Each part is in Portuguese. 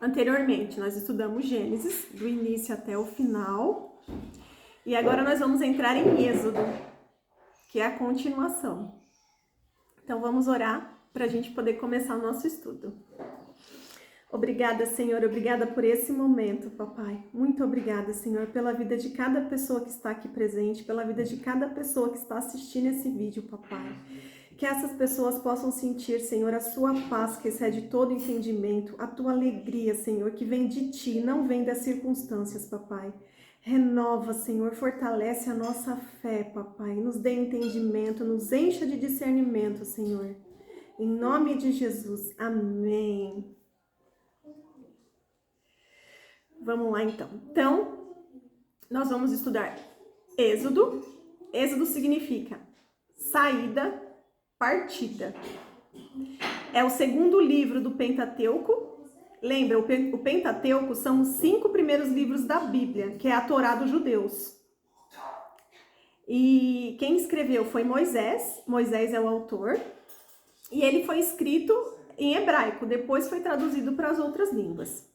Anteriormente, nós estudamos Gênesis, do início até o final. E agora nós vamos entrar em Êxodo, que é a continuação. Então vamos orar para a gente poder começar o nosso estudo. Obrigada, Senhor, obrigada por esse momento, papai. Muito obrigada, Senhor, pela vida de cada pessoa que está aqui presente, pela vida de cada pessoa que está assistindo esse vídeo, papai. Que essas pessoas possam sentir, Senhor, a sua paz que excede todo entendimento, a tua alegria, Senhor, que vem de ti, não vem das circunstâncias, papai. Renova, Senhor, fortalece a nossa fé, papai. Nos dê entendimento, nos encha de discernimento, Senhor. Em nome de Jesus, amém. Vamos lá, então. Então, nós vamos estudar Êxodo. Êxodo significa saída, partida. É o segundo livro do Pentateuco. Lembra, o Pentateuco são os 5 primeiros livros da Bíblia, que é a Torá dos judeus. E quem escreveu foi Moisés. Moisés é o autor. E ele foi escrito em hebraico, depois foi traduzido para as outras línguas.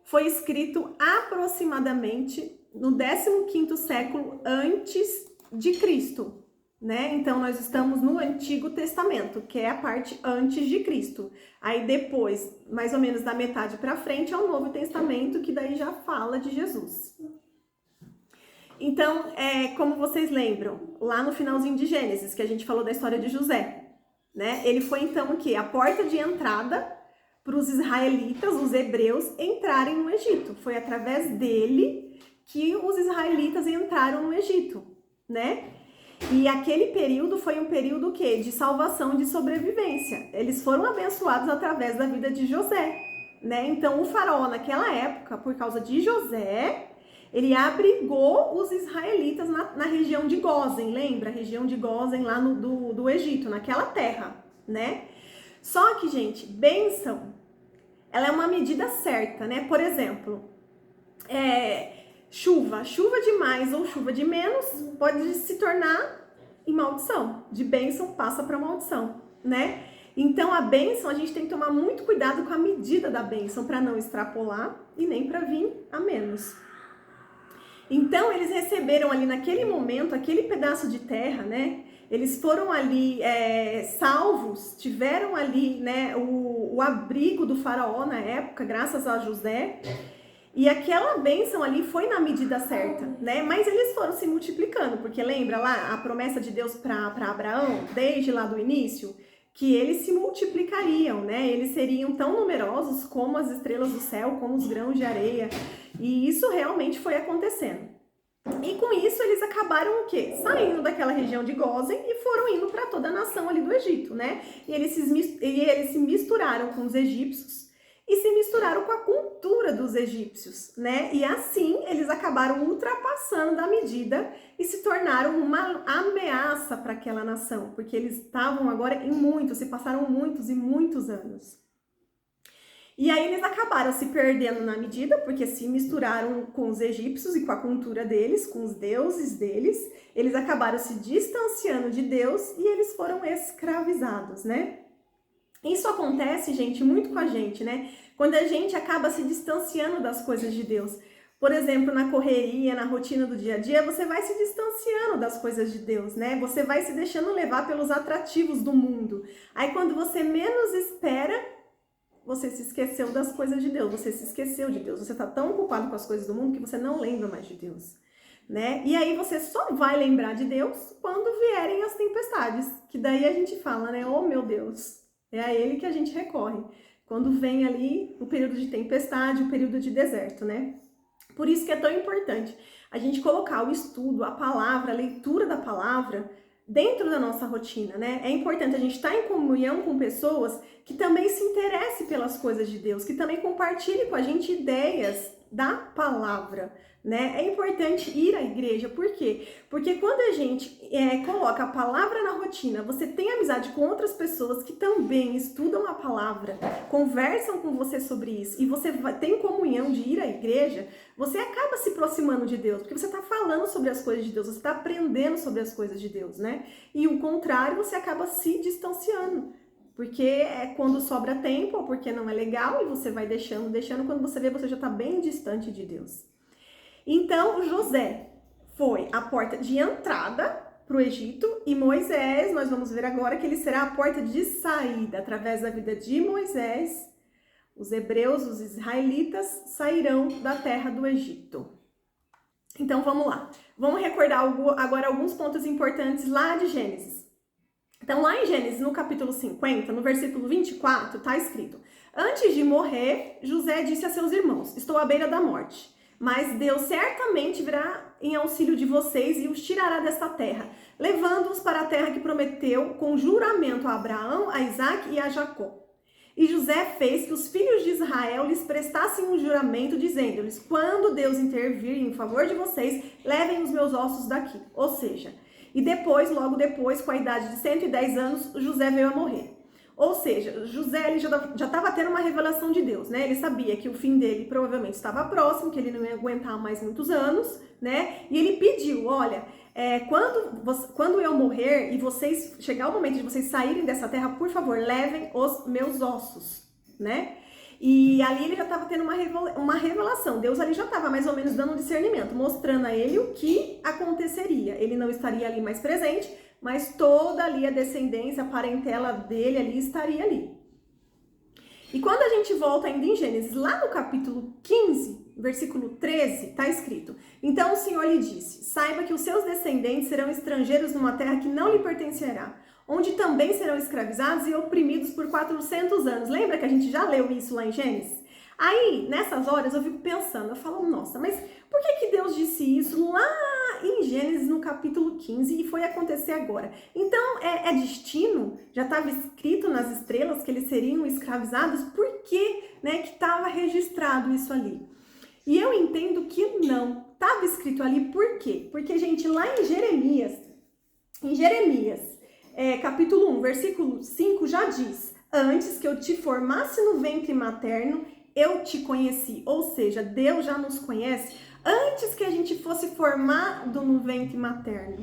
Foi escrito aproximadamente no 15º século antes de Cristo, né? Então, nós estamos no Antigo Testamento, que é a parte antes de Cristo. Aí depois, mais ou menos da metade para frente, é o Novo Testamento, que daí já fala de Jesus. Então, como vocês lembram, lá no finalzinho de Gênesis, que a gente falou da história de José, né? Ele foi então o quê? A porta de entrada para os israelitas, os hebreus, entrarem no Egito. Foi através dele que os israelitas entraram no Egito, né? E aquele período foi um período o quê? De salvação, de sobrevivência. Eles foram abençoados através da vida de José, né? Então, o faraó, naquela época, por causa de José, ele abrigou os israelitas na região de Gósen, lembra? A região de Gósen lá do Egito, naquela terra, né? Só que, gente, bênção, ela é uma medida certa, né? Por exemplo, chuva demais ou chuva de menos pode se tornar em maldição. De bênção passa para maldição, né? Então, a bênção, a gente tem que tomar muito cuidado com a medida da bênção para não extrapolar e nem para vir a menos. Então, eles receberam ali naquele momento, aquele pedaço de terra, né? Eles foram ali salvos, tiveram ali, né, o abrigo do faraó na época, graças a José. E aquela bênção ali foi na medida certa, né? Mas eles foram se multiplicando, porque lembra lá a promessa de Deus para Abraão, desde lá do início, que eles se multiplicariam, né? Eles seriam tão numerosos como as estrelas do céu, como os grãos de areia. E isso realmente foi acontecendo. E com isso eles acabaram o quê? Saindo daquela região de Gósen e foram indo para toda a nação ali do Egito, né? E eles se misturaram com os egípcios e se misturaram com a cultura dos egípcios, né? E assim eles acabaram ultrapassando da medida e se tornaram uma ameaça para aquela nação, porque eles estavam agora se passaram muitos e muitos anos. E aí eles acabaram se perdendo na medida, porque se misturaram com os egípcios e com a cultura deles, com os deuses deles, eles acabaram se distanciando de Deus e eles foram escravizados, né? Isso acontece, gente, muito com a gente, né? Quando a gente acaba se distanciando das coisas de Deus. Por exemplo, na correria, na rotina do dia a dia, você vai se distanciando das coisas de Deus, né? Você vai se deixando levar pelos atrativos do mundo. Aí quando você menos espera, você se esqueceu das coisas de Deus, você se esqueceu de Deus, você está tão ocupado com as coisas do mundo que você não lembra mais de Deus, né? E aí você só vai lembrar de Deus quando vierem as tempestades, que daí a gente fala, né? Oh, meu Deus, é a Ele que a gente recorre, quando vem ali o período de tempestade, o período de deserto, né? Por isso que é tão importante a gente colocar o estudo, a palavra, a leitura da palavra dentro da nossa rotina, né? É importante a gente estar em comunhão com pessoas que também se interessem pelas coisas de Deus, que também compartilhem com a gente ideias da palavra, né? É importante ir à igreja, por quê? Porque quando a gente coloca a palavra na rotina, você tem amizade com outras pessoas que também estudam a palavra, conversam com você sobre isso, e você tem comunhão de ir à igreja, você acaba se aproximando de Deus, porque você está falando sobre as coisas de Deus, você está aprendendo sobre as coisas de Deus, né? E o contrário, você acaba se distanciando. porque é quando sobra tempo ou porque não é legal e você vai deixando, quando você vê, você já está bem distante de Deus. Então, José foi a porta de entrada para o Egito e Moisés, nós vamos ver agora que ele será a porta de saída. Através da vida de Moisés, os hebreus, os israelitas, sairão da terra do Egito. Então, vamos lá. Vamos recordar agora alguns pontos importantes lá de Gênesis. Então, lá em Gênesis, no capítulo 50, no versículo 24, está escrito: antes de morrer, José disse a seus irmãos: estou à beira da morte. Mas Deus certamente virá em auxílio de vocês e os tirará desta terra, levando-os para a terra que prometeu com juramento a Abraão, a Isaque e a Jacó. E José fez que os filhos de Israel lhes prestassem um juramento, dizendo-lhes: quando Deus intervir em favor de vocês, levem os meus ossos daqui. Ou seja, e depois, logo depois, com a idade de 110 anos, José veio a morrer. Ou seja, José ele já estava tendo uma revelação de Deus, né? Ele sabia que o fim dele provavelmente estava próximo, que ele não ia aguentar mais muitos anos, né? E ele pediu: olha, quando eu morrer e vocês chegar o momento de vocês saírem dessa terra, por favor, levem os meus ossos, né? E ali ele já estava tendo uma revelação. Deus ali já estava mais ou menos dando um discernimento, mostrando a ele o que aconteceria. Ele não estaria ali mais presente, mas toda ali a descendência, a parentela dele ali estaria ali. E quando a gente volta ainda em Gênesis, lá no capítulo 15, versículo 13, está escrito: então o Senhor lhe disse: saiba que os seus descendentes serão estrangeiros numa terra que não lhe pertencerá, onde também serão escravizados e oprimidos por 400 anos. Lembra que a gente já leu isso lá em Gênesis? Aí, nessas horas, eu fico pensando, eu falo: nossa, mas por que Deus disse isso lá em Gênesis, no capítulo 15, e foi acontecer agora? Então, é destino? Já estava escrito nas estrelas que eles seriam escravizados? Por que, né, que estava registrado isso ali? E eu entendo que não. Estava escrito ali por quê? Porque, gente, lá em Jeremias, capítulo 1, versículo 5, já diz: antes que eu te formasse no ventre materno, eu te conheci. Ou seja, Deus já nos conhece antes que a gente fosse formado no ventre materno.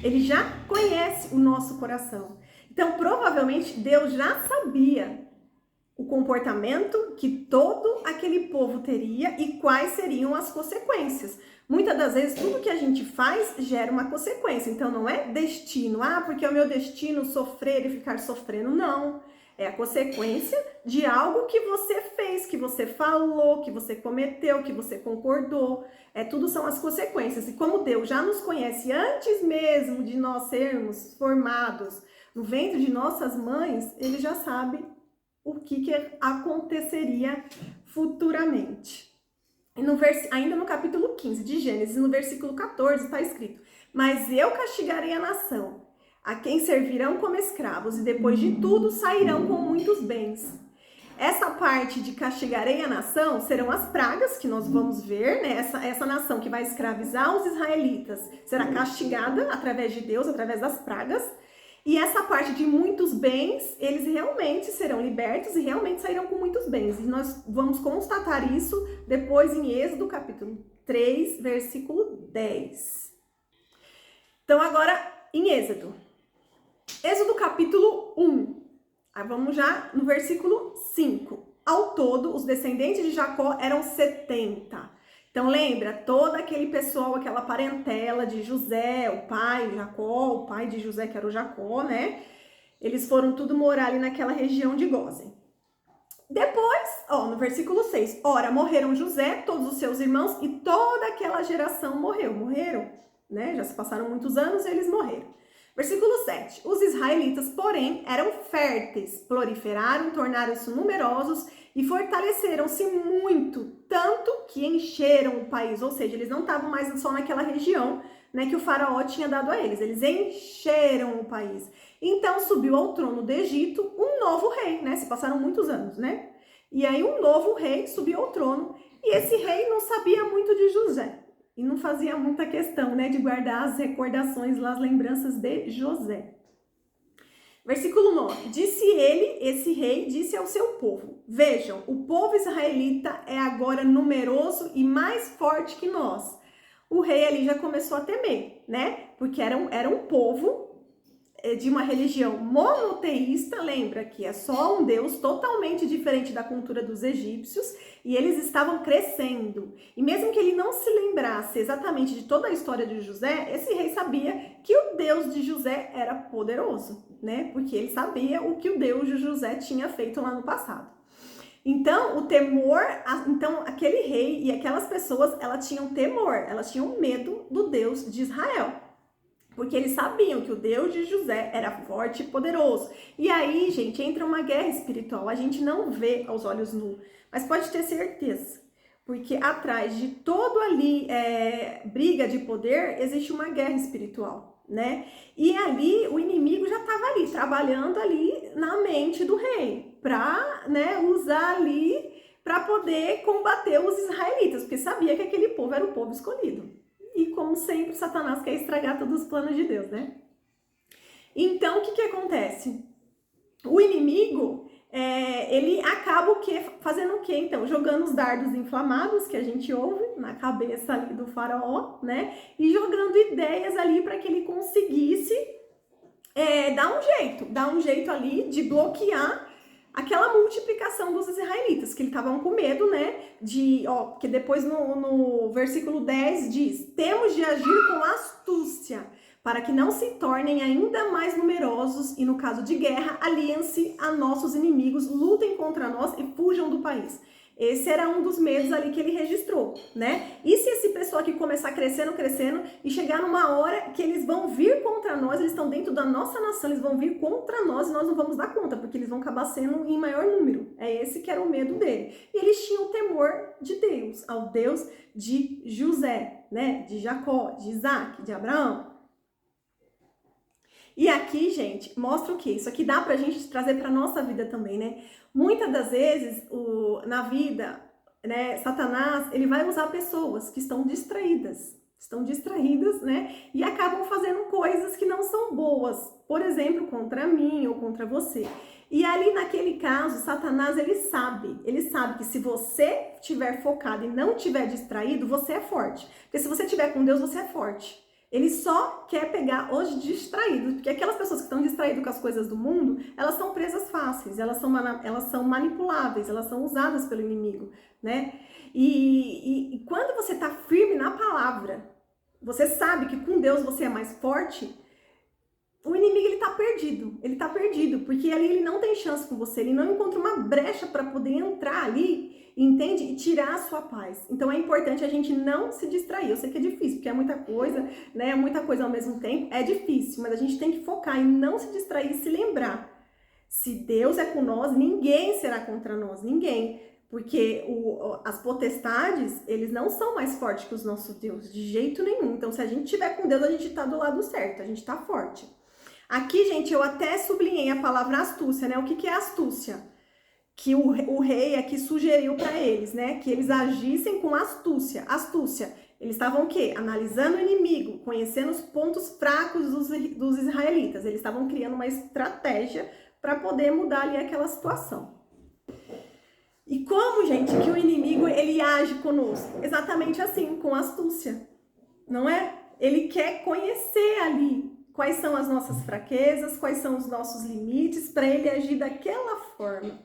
Ele já conhece o nosso coração. Então, provavelmente, Deus já sabia o comportamento que todo aquele povo teria e quais seriam as consequências. Muitas das vezes, tudo que a gente faz gera uma consequência. Então, não é destino. Porque é o meu destino sofrer e ficar sofrendo. Não. É a consequência de algo que você fez, que você falou, que você cometeu, que você concordou. Tudo são as consequências. E como Deus já nos conhece antes mesmo de nós sermos formados no ventre de nossas mães, Ele já sabe o que aconteceria futuramente. E ainda no capítulo 15 de Gênesis, no versículo 14, está escrito: mas eu castigarei a nação, a quem servirão como escravos, e depois de tudo sairão com muitos bens. Essa parte de castigarei a nação serão as pragas que nós vamos ver, né? Essa nação que vai escravizar os israelitas será castigada através de Deus, através das pragas. E essa parte de muitos bens, eles realmente serão libertos e realmente sairão com muitos bens. E nós vamos constatar isso depois em Êxodo capítulo 3, versículo 10. Então agora em Êxodo capítulo 1, aí vamos já no versículo 5. Ao todo, os descendentes de Jacó eram 70. Então lembra, todo aquele pessoal, aquela parentela de José, o pai Jacó, o pai de José que era o Jacó, né? Eles foram tudo morar ali naquela região de Gósen. Depois, no versículo 6, ora, morreram José, todos os seus irmãos e toda aquela geração morreram, né? Já se passaram muitos anos e eles morreram. Versículo 7, os israelitas, porém, eram férteis, proliferaram, tornaram-se numerosos e fortaleceram-se muito, tanto que encheram o país. Ou seja, eles não estavam mais só naquela região, né, que o faraó tinha dado a eles encheram o país. Então subiu ao trono do Egito um novo rei, né? Se passaram muitos anos, né? E aí um novo rei subiu ao trono e esse rei não sabia muito de José. E não fazia muita questão, né, de guardar as recordações, as lembranças de José. Versículo 9. Disse ele, esse rei, disse ao seu povo: vejam, o povo israelita é agora numeroso e mais forte que nós. O rei ali já começou a temer, né? Porque era um povo de uma religião monoteísta, lembra que é só um Deus, totalmente diferente da cultura dos egípcios, e eles estavam crescendo. E mesmo que ele não se lembrasse exatamente de toda a história de José, esse rei sabia que o Deus de José era poderoso, né? Porque ele sabia o que o Deus de José tinha feito lá no passado. Então, o temor, então aquele rei e aquelas pessoas, elas tinham temor, elas tinham medo do Deus de Israel. Porque eles sabiam que o Deus de José era forte e poderoso. E aí, gente, entra uma guerra espiritual. A gente não vê aos olhos nus, mas pode ter certeza. Porque atrás de todo ali briga de poder, existe uma guerra espiritual, né? E ali, o inimigo já estava ali, trabalhando ali na mente do rei, para, né, usar ali para poder combater os israelitas, porque sabia que aquele povo era o povo escolhido. E como sempre, Satanás quer estragar todos os planos de Deus, né? Então, o que acontece? O inimigo, ele acaba fazendo o quê? Então, jogando os dardos inflamados, que a gente ouve na cabeça ali do faraó, né? E jogando ideias ali para que ele conseguisse dar um jeito ali de bloquear aquela multiplicação dos israelitas, que eles estavam com medo, né, porque depois no versículo 10 diz: temos de agir com astúcia, para que não se tornem ainda mais numerosos e, no caso de guerra, aliem-se a nossos inimigos, lutem contra nós e fujam do país. Esse era um dos medos ali que ele registrou, né? E se esse pessoal aqui começar crescendo e chegar numa hora que eles vão vir contra nós, eles estão dentro da nossa nação, eles vão vir contra nós e nós não vamos dar conta, porque eles vão acabar sendo em maior número. É esse que era o medo dele. E eles tinham temor de Deus, ao Deus de José, né? De Jacó, de Isaac, de Abraão. E aqui, gente, mostra o quê? Isso aqui dá pra gente trazer pra nossa vida também, né? Muitas das vezes, na vida, né, Satanás, ele vai usar pessoas que estão distraídas, né? E acabam fazendo coisas que não são boas, por exemplo, contra mim ou contra você. E ali, naquele caso, Satanás, ele sabe que se você estiver focado e não estiver distraído, você é forte. Porque se você estiver com Deus, você é forte. Ele só quer pegar os distraídos, porque aquelas pessoas que estão distraídas com as coisas do mundo, elas são presas fáceis, elas são manipuláveis, elas são usadas pelo inimigo, né? E quando você está firme na palavra, você sabe que com Deus você é mais forte, o inimigo ele tá perdido, porque ali ele não tem chance com você, ele não encontra uma brecha para poder entrar ali, entende? E tirar a sua paz. Então é importante a gente não se distrair. Eu sei que é difícil, porque é muita coisa, né? Muita coisa ao mesmo tempo, é difícil, mas a gente tem que focar em não se distrair e se lembrar. Se Deus é com nós, ninguém será contra nós, ninguém. Porque as potestades, eles não são mais fortes que os nossos deuses, de jeito nenhum. Então se a gente tiver com Deus, a gente tá do lado certo, a gente tá forte. Aqui, gente, eu até sublinhei a palavra astúcia, né? O que é astúcia? Que o rei aqui sugeriu para eles, né? Que eles agissem com astúcia. Astúcia. Eles estavam o quê? Analisando o inimigo, conhecendo os pontos fracos dos israelitas. Eles estavam criando uma estratégia para poder mudar ali aquela situação. E como, gente, que o inimigo, ele age conosco? Exatamente assim, com astúcia. Não é? Ele quer conhecer ali quais são as nossas fraquezas, quais são os nossos limites, para ele agir daquela forma,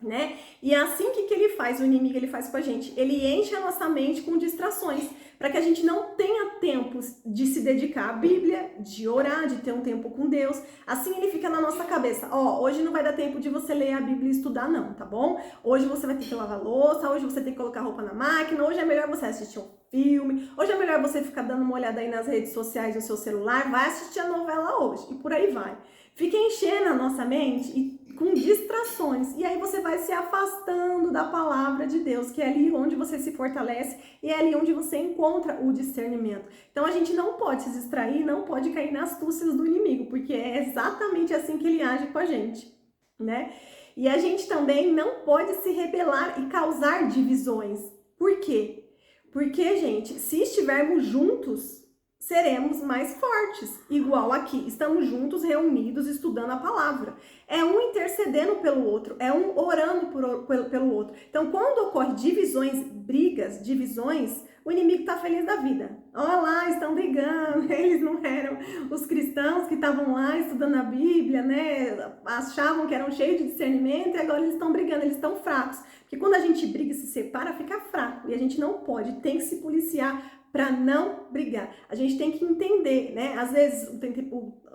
né? E é assim que ele faz, o inimigo ele faz com a gente, ele enche a nossa mente com distrações, para que a gente não tenha tempo de se dedicar à Bíblia, de orar, de ter um tempo com Deus. Assim ele fica na nossa cabeça: hoje não vai dar tempo de você ler a Bíblia e estudar não, tá bom? Hoje você vai ter que lavar louça, hoje você tem que colocar roupa na máquina, hoje é melhor você assistir um filme, hoje é melhor você ficar dando uma olhada aí nas redes sociais no seu celular, vai assistir a novela hoje, e por aí vai. Fica enchendo a nossa mente com distrações, e aí você vai se afastando da palavra de Deus, que é ali onde você se fortalece e é ali onde você encontra o discernimento. Então a gente não pode se distrair, não pode cair nas astúcias do inimigo, porque é exatamente assim que ele age com a gente, né? E a gente também não pode se rebelar e causar divisões. Por quê? Porque, gente, se estivermos juntos, seremos mais fortes. Igual aqui, estamos juntos, reunidos, estudando a palavra. É um intercedendo pelo outro, é um orando pelo outro. Então, quando ocorre divisões, brigas, divisões, o inimigo está feliz da vida. Olha lá, estão brigando, eles não eram os cristãos que estavam lá estudando a Bíblia, né? Achavam que eram cheios de discernimento e agora eles estão brigando, eles estão fracos. Porque quando a gente briga e se separa, fica fraco. E a gente não pode, tem que se policiar para não brigar. A gente tem que entender, né? Às vezes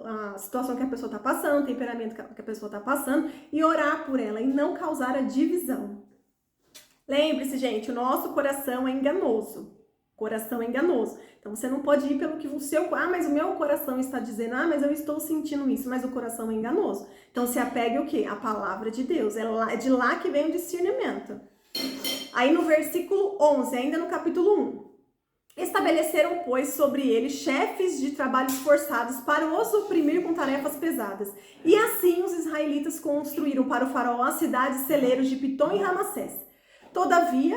a situação que a pessoa está passando, o temperamento que a pessoa está passando e orar por ela e não causar a divisão. Lembre-se, gente, o nosso coração é enganoso. Coração é enganoso. Então você não pode ir pelo que o seu... mas o meu coração está dizendo, mas eu estou sentindo isso, mas o coração é enganoso. Então se apegue o quê? A palavra de Deus. É de lá que vem o discernimento. Aí no versículo 11, ainda no capítulo 1. Estabeleceram, pois, sobre eles chefes de trabalhos forçados para os oprimir com tarefas pesadas. E assim os israelitas construíram para o faraó as cidades celeiros de Pitom e Ramassés. Todavia,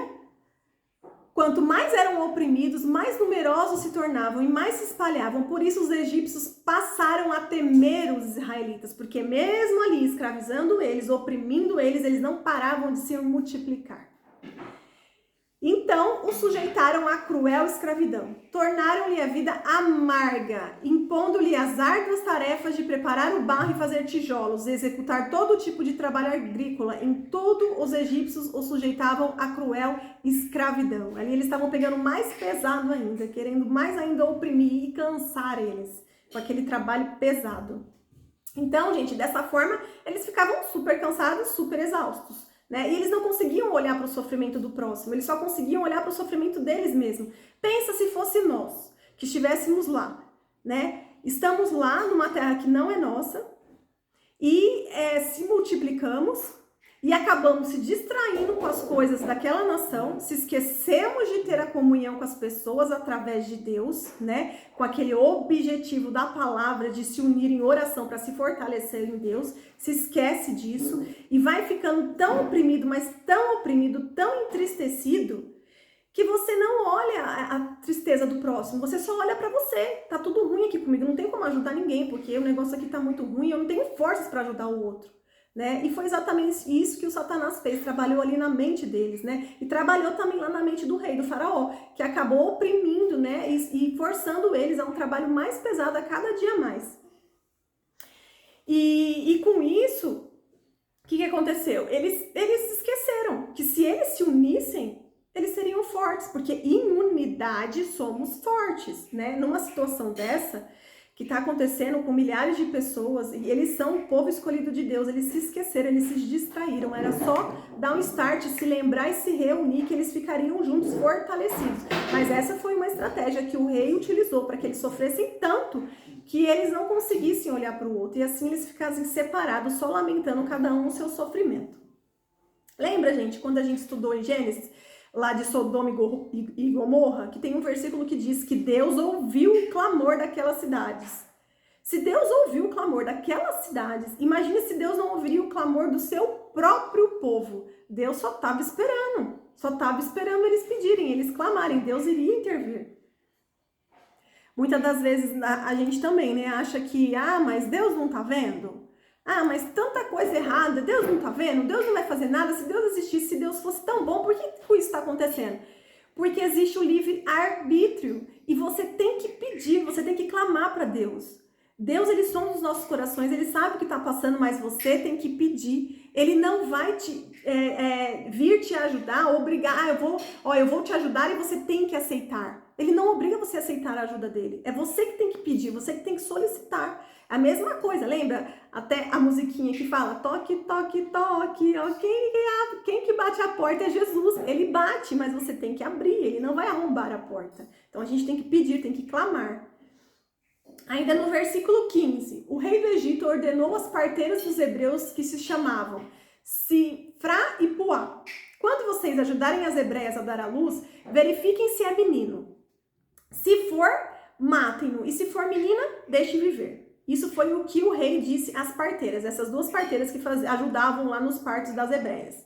quanto mais eram oprimidos, mais numerosos se tornavam e mais se espalhavam. Por isso os egípcios passaram a temer os israelitas, porque mesmo ali escravizando eles, oprimindo eles, eles não paravam de se multiplicar. Então, os sujeitaram à cruel escravidão, tornaram-lhe a vida amarga, impondo-lhe as árduas tarefas de preparar o barro e fazer tijolos, executar todo tipo de trabalho agrícola. Em tudo, os egípcios os sujeitavam à cruel escravidão. Ali eles estavam pegando mais pesado ainda, querendo mais ainda oprimir e cansar eles, com aquele trabalho pesado. Então, gente, dessa forma, eles ficavam super cansados, super exaustos. Né? E eles não conseguiam olhar para o sofrimento do próximo, eles só conseguiam olhar para o sofrimento deles mesmos. Pensa se fosse nós, que estivéssemos lá, né? Estamos lá numa terra que não é nossa e se multiplicamos e acabamos se distraindo com as coisas daquela nação, se esquecemos de ter a comunhão com as pessoas através de Deus, né? Com aquele objetivo da palavra de se unir em oração para se fortalecer em Deus, se esquece disso e vai ficando tão oprimido, mas tão oprimido, tão entristecido, que você não olha a tristeza do próximo, você só olha para você. Tá tudo ruim aqui comigo, não tem como ajudar ninguém, porque o negócio aqui tá muito ruim, eu não tenho forças para ajudar o outro. Né? E foi exatamente isso que o Satanás fez, trabalhou ali na mente deles, né? E trabalhou também lá na mente do rei, do faraó, que acabou oprimindo, né? E forçando eles a um trabalho mais pesado a cada dia mais. E com isso, o que aconteceu? Eles esqueceram que se eles se unissem, eles seriam fortes, porque em unidade somos fortes, né? Numa situação dessa, que está acontecendo com milhares de pessoas, e eles são o povo escolhido de Deus, eles se esqueceram, eles se distraíram, era só dar um start, se lembrar e se reunir, que eles ficariam juntos, fortalecidos. Mas essa foi uma estratégia que o rei utilizou para que eles sofressem tanto, que eles não conseguissem olhar para o outro, e assim eles ficassem separados, só lamentando cada um o seu sofrimento. Lembra, gente, quando a gente estudou em Gênesis, lá de Sodoma e Gomorra, que tem um versículo que diz que Deus ouviu o clamor daquelas cidades. Se Deus ouviu o clamor daquelas cidades, imagine se Deus não ouviria o clamor do seu próprio povo. Deus só estava esperando eles pedirem, eles clamarem, Deus iria intervir. Muitas das vezes a gente também, né, acha que, mas Deus não tá vendo? Mas tanta coisa errada, Deus não tá vendo? Deus não vai fazer nada? Se Deus existisse, se Deus fosse tão bom, por que isso está acontecendo? Porque existe o livre-arbítrio e você tem que pedir, você tem que clamar para Deus. Deus, ele sonda os nossos corações, ele sabe o que está passando, mas você tem que pedir. Ele não vai vir te ajudar, obrigar, eu vou te ajudar e você tem que aceitar. Ele não obriga você a aceitar a ajuda dele. É você que tem que pedir, você que tem que solicitar. A mesma coisa, lembra? Até a musiquinha que fala toque, toque, toque, ó, quem que bate a porta é Jesus. Ele bate, mas você tem que abrir, ele não vai arrombar a porta. Então a gente tem que pedir, tem que clamar. Ainda no versículo 15, o rei do Egito ordenou às parteiras dos hebreus que se chamavam Sifra e Puá: quando vocês ajudarem as hebreias a dar à luz, verifiquem se é menino. Se for, matem-no, e se for menina, deixem viver. Isso foi o que o rei disse às parteiras, essas duas parteiras que ajudavam lá nos partos das hebreias.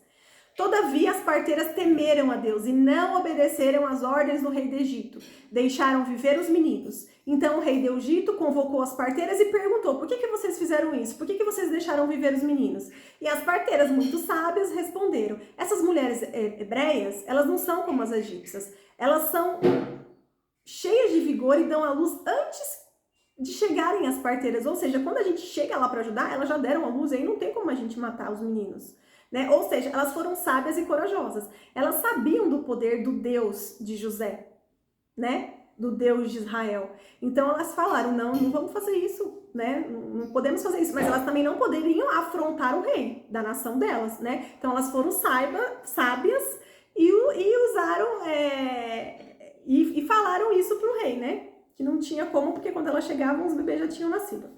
Todavia, as parteiras temeram a Deus e não obedeceram às ordens do rei do Egito. Deixaram viver os meninos. Então, o rei do Egito convocou as parteiras e perguntou: por que vocês fizeram isso? Por que vocês deixaram viver os meninos? E as parteiras, muito sábias, responderam: essas mulheres hebreias, elas não são como as egípcias. Elas são cheias de vigor e dão à luz antes de chegarem as parteiras. Ou seja, quando a gente chega lá para ajudar, elas já deram à luz e aí não tem como a gente matar os meninos. Né? Ou seja, elas foram sábias e corajosas. Elas sabiam do poder do Deus de José, né? Do Deus de Israel. Então elas falaram: não vamos fazer isso, né? Não podemos fazer isso. Mas elas também não poderiam afrontar o rei da nação delas, né? Então elas foram sábias e usaram e falaram isso pro rei, né? Que não tinha como, porque quando elas chegavam os bebês já tinham nascido.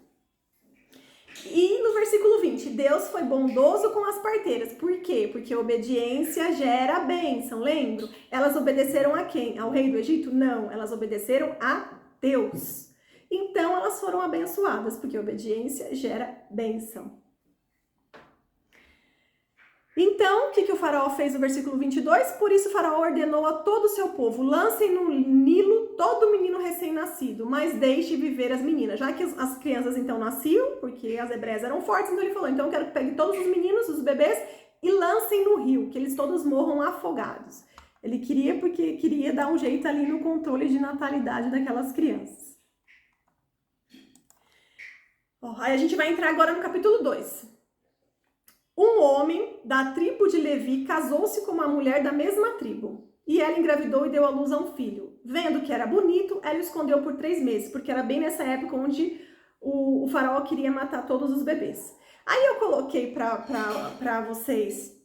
E no versículo 20, Deus foi bondoso com as parteiras. Por quê? Porque a obediência gera bênção, lembram? Elas obedeceram a quem? Ao rei do Egito? Não, elas obedeceram a Deus. Então elas foram abençoadas, porque a obediência gera bênção. Então, o que o faraó fez no versículo 22? Por isso o faraó ordenou a todo o seu povo: lancem no Nilo todo menino recém-nascido, mas deixe viver as meninas. Já que as crianças então nasciam, porque as hebreias eram fortes, então ele falou: então eu quero que pegue todos os meninos, os bebês, e lancem no rio, que eles todos morram afogados. Ele queria, porque queria dar um jeito ali no controle de natalidade daquelas crianças. Aí a gente vai entrar agora no capítulo 2. Um homem da tribo de Levi casou-se com uma mulher da mesma tribo. E ela engravidou e deu à luz a um filho. Vendo que era bonito, ela o escondeu por 3 meses, porque era bem nessa época onde o faraó queria matar todos os bebês. Aí eu coloquei para vocês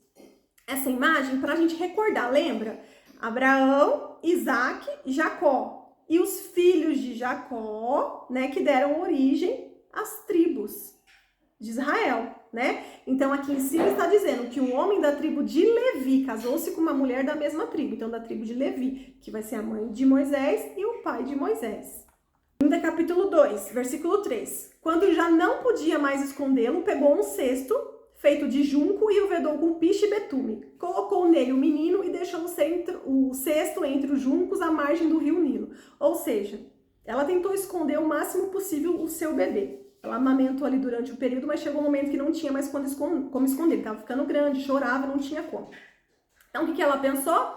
essa imagem para a gente recordar, lembra? Abraão, Isaac e Jacó. E os filhos de Jacó, né, que deram origem às tribos de Israel, né? Então aqui em cima está dizendo que um homem da tribo de Levi casou-se com uma mulher da mesma tribo, então da tribo de Levi, que vai ser a mãe de Moisés e o pai de Moisés. Ainda capítulo 2, versículo 3. Quando já não podia mais escondê-lo, pegou um cesto feito de junco e o vedou com piche e betume. Colocou nele o menino e deixou o cesto entre os juncos à margem do rio Nilo. Ou seja, ela tentou esconder o máximo possível o seu bebê. Ela amamentou ali durante o período, mas chegou um momento que não tinha mais como esconder. Ele estava ficando grande, chorava, não tinha como. Então, o que ela pensou?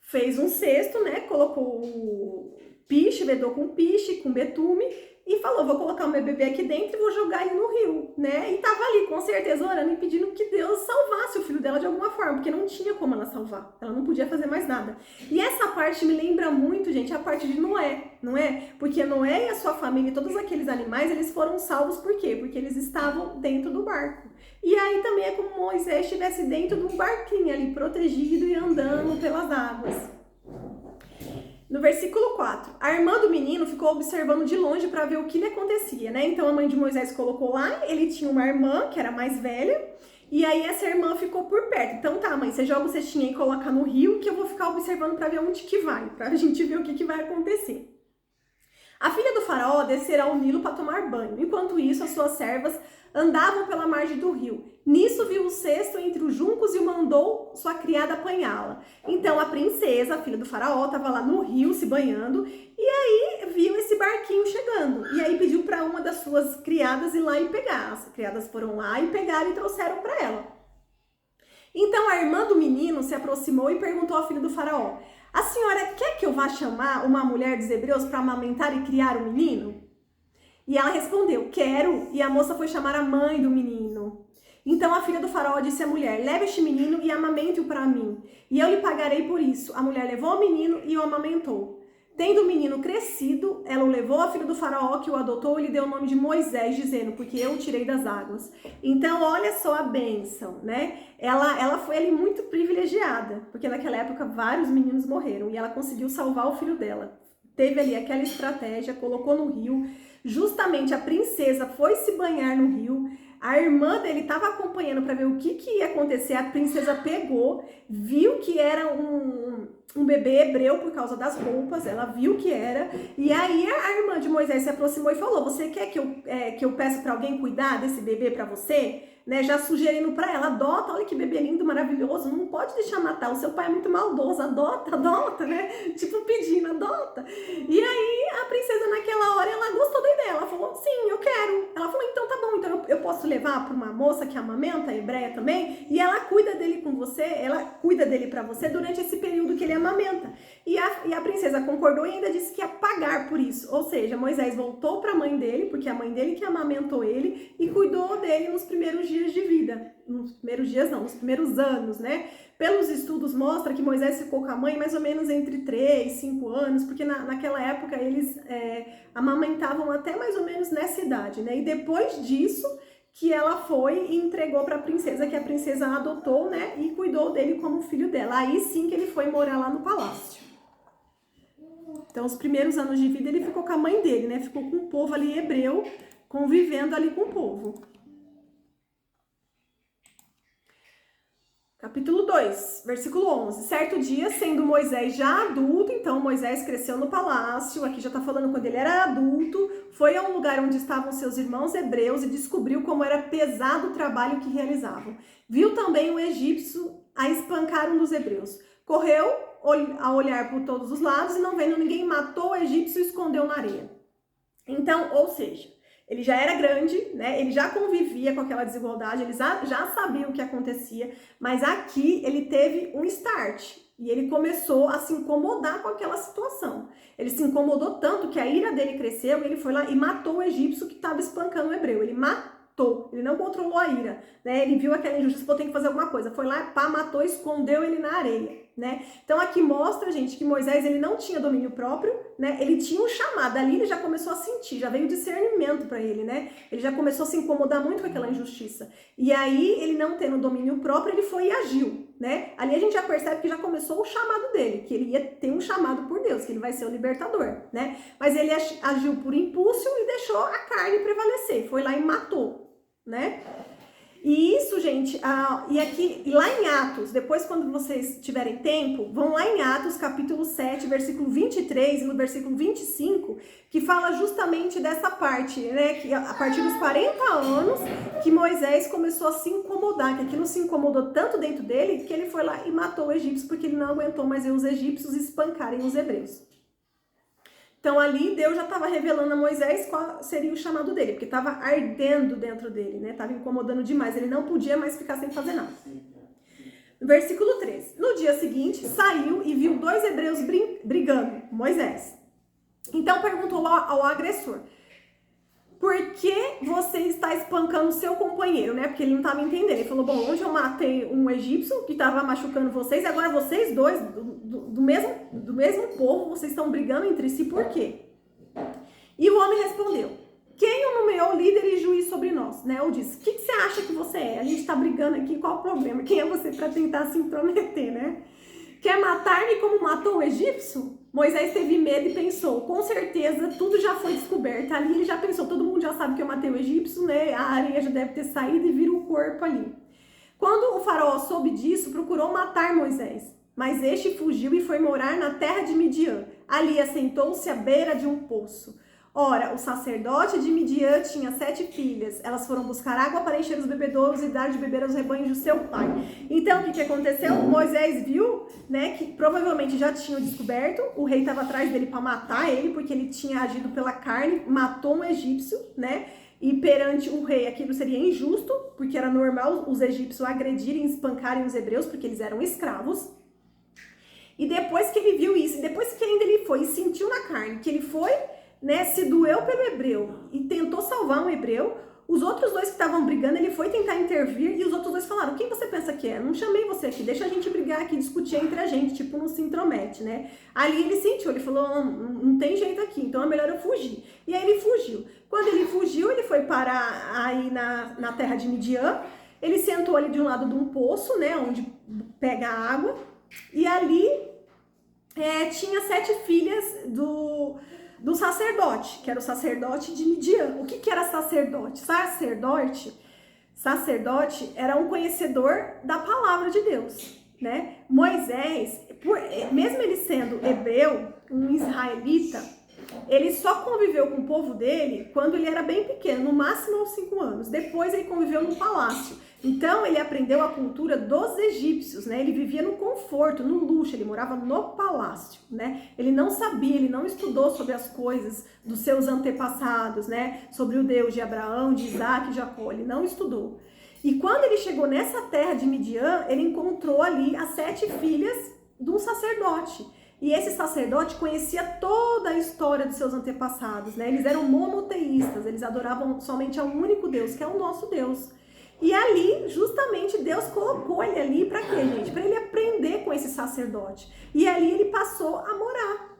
Fez um cesto, né? Colocou o piche, vedou com piche, com betume, e falou: vou colocar o meu bebê aqui dentro e vou jogar ele no rio, né? E tava ali, com certeza, orando e pedindo que Deus salvasse o filho dela de alguma forma, porque não tinha como ela salvar. Ela não podia fazer mais nada. E essa parte me lembra muito, gente, a parte de Noé, não é? Porque Noé e a sua família e todos aqueles animais, eles foram salvos por quê? Porque eles estavam dentro do barco. E aí também é como Moisés estivesse dentro de um barquinho ali, protegido e andando pelas águas. No versículo 4, a irmã do menino ficou observando de longe para ver o que lhe acontecia, né? Então a mãe de Moisés colocou lá, ele tinha uma irmã que era mais velha, e aí essa irmã ficou por perto. Então tá, mãe, você joga o cestinho e coloca no rio, que eu vou ficar observando para ver onde que vai, pra gente ver o que vai acontecer. A filha do faraó descerá ao Nilo para tomar banho. Enquanto isso, as suas servas andavam pela margem do rio. Nisso viu o cesto entre os juncos e mandou sua criada apanhá-la. Então a princesa, a filha do faraó, estava lá no rio se banhando e aí viu esse barquinho chegando. E aí pediu para uma das suas criadas ir lá e pegar. As criadas foram lá e pegaram e trouxeram para ela. Então a irmã do menino se aproximou e perguntou à filha do faraó: a senhora quer que eu vá chamar uma mulher dos hebreus para amamentar e criar o menino? E ela respondeu: quero. E a moça foi chamar a mãe do menino. Então a filha do faraó disse à mulher: leve este menino e amamente-o para mim, e eu lhe pagarei por isso. A mulher levou o menino e o amamentou. Tendo o menino crescido, ela o levou à filha do faraó, que o adotou, e lhe deu o nome de Moisés, dizendo: porque eu o tirei das águas. Então, olha só a bênção, né? Ela foi ali muito privilegiada, porque naquela época vários meninos morreram, e ela conseguiu salvar o filho dela. Teve ali aquela estratégia, colocou no rio. Justamente a princesa foi se banhar no rio. A irmã dele estava acompanhando para ver o que ia acontecer. A princesa pegou, viu que era um bebê hebreu por causa das roupas, ela viu que era. E aí a irmã de Moisés se aproximou e falou: você quer que eu peça para alguém cuidar desse bebê para você? né, já sugerindo para ela, adota, olha que bebê lindo, maravilhoso, não pode deixar matar, o seu pai é muito maldoso, adota, né, tipo pedindo, adota. E aí a princesa naquela hora, ela gostou da ideia, ela falou, sim, eu quero. Ela falou, então tá bom, então eu posso levar para uma moça que amamenta, hebreia também, e ela cuida dele com você, ela cuida dele para você durante esse período que ele amamenta. E a princesa concordou e ainda disse que ia pagar por isso, ou seja, Moisés voltou para a mãe dele, porque a mãe dele que amamentou ele, e cuidou dele nos primeiros dias de vida. Nos primeiros dias não, nos primeiros anos, né? Pelos estudos mostra que Moisés ficou com a mãe mais ou menos entre 3 e 5 anos, porque naquela época eles amamentavam até mais ou menos nessa idade, né? E depois disso que ela foi e entregou para a princesa, que a princesa adotou, né? E cuidou dele como filho dela. Aí sim que ele foi morar lá no palácio. Então, os primeiros anos de vida ele ficou com a mãe dele, né? Ficou com o povo ali hebreu, convivendo ali com o povo. Capítulo 2, versículo 11. Certo dia, sendo Moisés já adulto, então Moisés cresceu no palácio, aqui já está falando quando ele era adulto, foi a um lugar onde estavam seus irmãos hebreus e descobriu como era pesado o trabalho que realizavam. Viu também um egípcio a espancar um dos hebreus. Correu a olhar por todos os lados e não vendo ninguém, matou o egípcio e escondeu na areia. Então, ou seja, ele já era grande, né? Ele já convivia com aquela desigualdade, ele já sabia o que acontecia, mas aqui ele teve um start e ele começou a se incomodar com aquela situação. Ele se incomodou tanto que a ira dele cresceu e ele foi lá e matou o egípcio que estava espancando o hebreu. Ele matou, ele não controlou a ira, né? Ele viu aquela injustiça, falou, tem que fazer alguma coisa. Foi lá, pá, matou, escondeu ele na areia. Né? Então aqui mostra, gente, que Moisés ele não tinha domínio próprio, né? Ele tinha um chamado, ali ele já começou a sentir, já veio discernimento para ele, né? Ele já começou a se incomodar muito com aquela injustiça. E aí, ele não tendo domínio próprio, ele foi e agiu, né? Ali a gente já percebe que já começou o chamado dele, que ele ia ter um chamado por Deus, que ele vai ser o libertador, né? Mas ele agiu por impulso e deixou a carne prevalecer, foi lá e matou, né? E isso, gente, e aqui, lá em Atos, depois quando vocês tiverem tempo, vão lá em Atos, capítulo 7, versículo 23 e no versículo 25, que fala justamente dessa parte, né, que a partir dos 40 anos, que Moisés começou a se incomodar, que aquilo se incomodou tanto dentro dele, que ele foi lá e matou o egípcio, porque ele não aguentou mais ver os egípcios espancarem os hebreus. Então ali Deus já estava revelando a Moisés qual seria o chamado dele, porque estava ardendo dentro dele, né? Estava incomodando demais, ele não podia mais ficar sem fazer nada. Versículo 13. No dia seguinte, saiu e viu 2 hebreus brigando, Moisés. Então perguntou ao agressor, por que você está espancando o seu companheiro, né? Porque ele não estava entendendo. Ele falou, bom, hoje eu matei um egípcio que estava machucando vocês, e agora vocês dois, do mesmo povo, vocês estão brigando entre si, por quê? E o homem respondeu, quem o nomeou líder e juiz sobre nós? Né? Ou disse, o que você acha que você é? A gente está brigando aqui, qual o problema? Quem é você para tentar se intrometer, né? Quer matar-me como matou o egípcio? Moisés teve medo e pensou, com certeza tudo já foi descoberto. Ali ele já pensou, todo mundo já sabe que eu matei o egípcio, né? A areia já deve ter saído e vira um corpo ali. Quando o faraó soube disso, procurou matar Moisés. Mas este fugiu e foi morar na terra de Midian. Ali assentou-se à beira de um poço. Ora, o sacerdote de Midian tinha 7 filhas. Elas foram buscar água para encher os bebedouros e dar de beber aos rebanhos de seu pai. Então, o que aconteceu? Moisés viu, né, que provavelmente já tinham descoberto. O rei estava atrás dele para matar ele, porque ele tinha agido pela carne, matou um egípcio, né? E perante o rei aquilo seria injusto, porque era normal os egípcios agredirem e espancarem os hebreus, porque eles eram escravos. E depois que ele viu isso, e depois que ainda ele foi e sentiu na carne, que ele foi, né, se doeu pelo hebreu e tentou salvar um hebreu, os outros 2 que estavam brigando, ele foi tentar intervir e os outros 2 falaram, quem você pensa que é? Não chamei você aqui, deixa a gente brigar aqui, discutir entre a gente, tipo, não se intromete, né? Ali ele sentiu, ele falou, não tem jeito aqui, então é melhor eu fugir. E aí ele fugiu. Quando ele fugiu, ele foi parar aí na terra de Midian, ele sentou ali de um lado de um poço, né, onde pega a água, e ali tinha 7 filhas do sacerdote, que era o sacerdote de Midian. O que era sacerdote? Sacerdote era um conhecedor da palavra de Deus, né? Moisés, mesmo ele sendo hebreu, um israelita, ele só conviveu com o povo dele quando ele era bem pequeno, no máximo aos 5 anos. Depois ele conviveu no palácio. Então ele aprendeu a cultura dos egípcios, né? Ele vivia no conforto, no luxo, ele morava no palácio, né? Ele não sabia, ele não estudou sobre as coisas dos seus antepassados, né? Sobre o Deus de Abraão, de Isaac e Jacó, ele não estudou. E quando ele chegou nessa terra de Midian, ele encontrou ali as 7 filhas de um sacerdote. E esse sacerdote conhecia toda a história dos seus antepassados, né? Eles eram monoteístas, eles adoravam somente ao único Deus, que é o nosso Deus. E ali, justamente, Deus colocou ele ali para quê, gente? Para ele aprender com esse sacerdote. E ali ele passou a morar.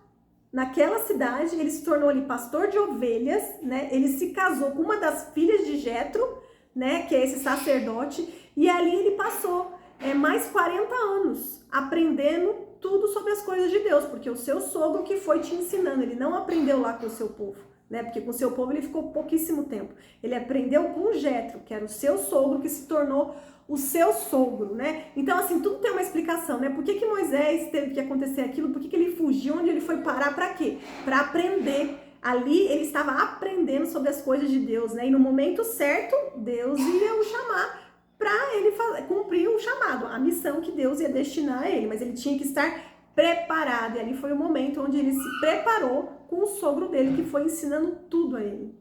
Naquela cidade, ele se tornou ali pastor de ovelhas, né? Ele se casou com uma das filhas de Jetro, né? Que é esse sacerdote. E ali ele passou mais 40 anos aprendendo tudo sobre as coisas de Deus, porque o seu sogro que foi te ensinando, ele não aprendeu lá com o seu povo, né? Porque com o seu povo ele ficou pouquíssimo tempo. Ele aprendeu com Jetro, que era o seu sogro, que se tornou o seu sogro, né? Então, assim, tudo tem uma explicação, né? Por que Moisés teve que acontecer aquilo? Por que ele fugiu? Onde ele foi parar? Para quê? Para aprender. Ali ele estava aprendendo sobre as coisas de Deus, né? E no momento certo, Deus ia o chamar para ele cumprir o chamado, a missão que Deus ia destinar a ele, mas ele tinha que estar preparado, e ali foi o momento onde ele se preparou com o sogro dele, que foi ensinando tudo a ele.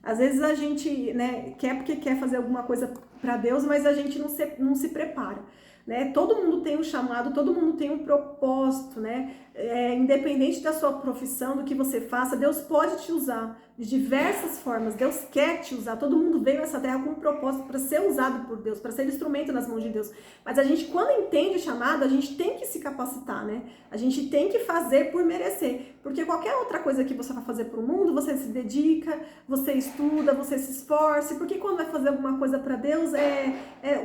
Às vezes a gente, né, quer porque quer fazer alguma coisa para Deus, mas a gente não se prepara, né? Todo mundo tem um chamado, todo mundo tem um propósito, né? Independente da sua profissão, do que você faça, Deus pode te usar de diversas formas. Deus quer te usar. Todo mundo veio a essa terra com um propósito para ser usado por Deus, para ser instrumento nas mãos de Deus. Mas a gente, quando entende o chamado, a gente tem que se capacitar, né? A gente tem que fazer por merecer. Porque qualquer outra coisa que você vai fazer para o mundo, você se dedica, você estuda, você se esforça. Porque quando vai fazer alguma coisa para Deus,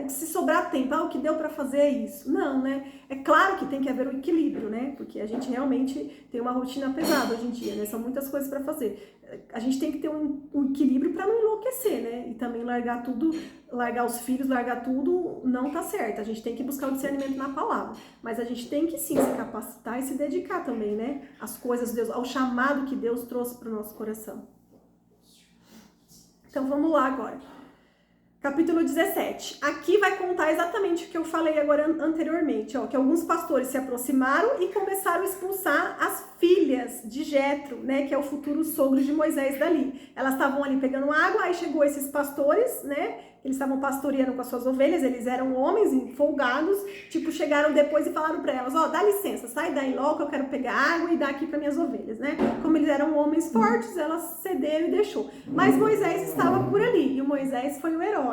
se sobrar tempo, o que deu para fazer é isso. Não, né? É claro que tem que haver um equilíbrio, né? Porque a gente realmente tem uma rotina pesada hoje em dia, né? São muitas coisas para fazer. A gente tem que ter um equilíbrio para não enlouquecer, né? E também largar tudo, largar os filhos, largar tudo, não tá certo. A gente tem que buscar o discernimento na palavra. Mas a gente tem que sim se capacitar e se dedicar também, né? Às coisas de Deus, ao chamado que Deus trouxe para o nosso coração. Então vamos lá agora. Capítulo 17. Aqui vai contar exatamente o que eu falei agora anteriormente, ó, que alguns pastores se aproximaram e começaram a expulsar as filhas de Jetro, né, que é o futuro sogro de Moisés dali. Elas estavam ali pegando água, aí chegou esses pastores, né, eles estavam pastoreando com as suas ovelhas, eles eram homens folgados, tipo, chegaram depois e falaram para elas, ó, dá licença, sai daí logo, eu quero pegar água e dar aqui para minhas ovelhas, né? Como eles eram homens fortes, elas cederam e deixou. Mas Moisés estava por ali, e o Moisés foi o herói.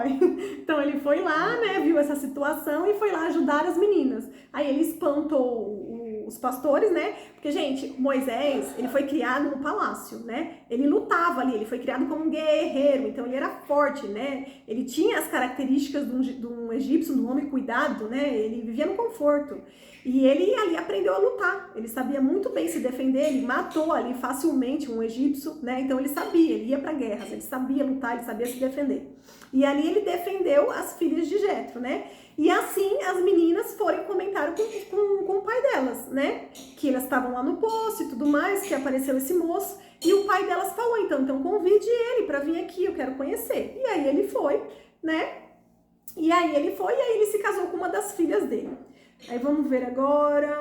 Então ele foi lá, né, viu essa situação e foi lá ajudar as meninas. Aí ele espantou os pastores, né? Porque, gente, Moisés, ele foi criado no palácio, né? Ele lutava ali, ele foi criado como um guerreiro, então ele era forte, né? Ele tinha as características de um egípcio, de um homem cuidado, né? Ele vivia no conforto. E ele ali aprendeu a lutar, ele sabia muito bem se defender, ele matou ali facilmente um egípcio, né? Então ele sabia, ele ia para guerras, ele sabia lutar, ele sabia se defender. E ali ele defendeu as filhas de Jetro, né? E assim as meninas foram comentar com o pai delas, né? Que elas estavam lá no poço e tudo mais, que apareceu esse moço. E o pai delas falou, então convide ele para vir aqui, eu quero conhecer. E aí ele foi, né? E aí ele se casou com uma das filhas dele. Aí vamos ver agora...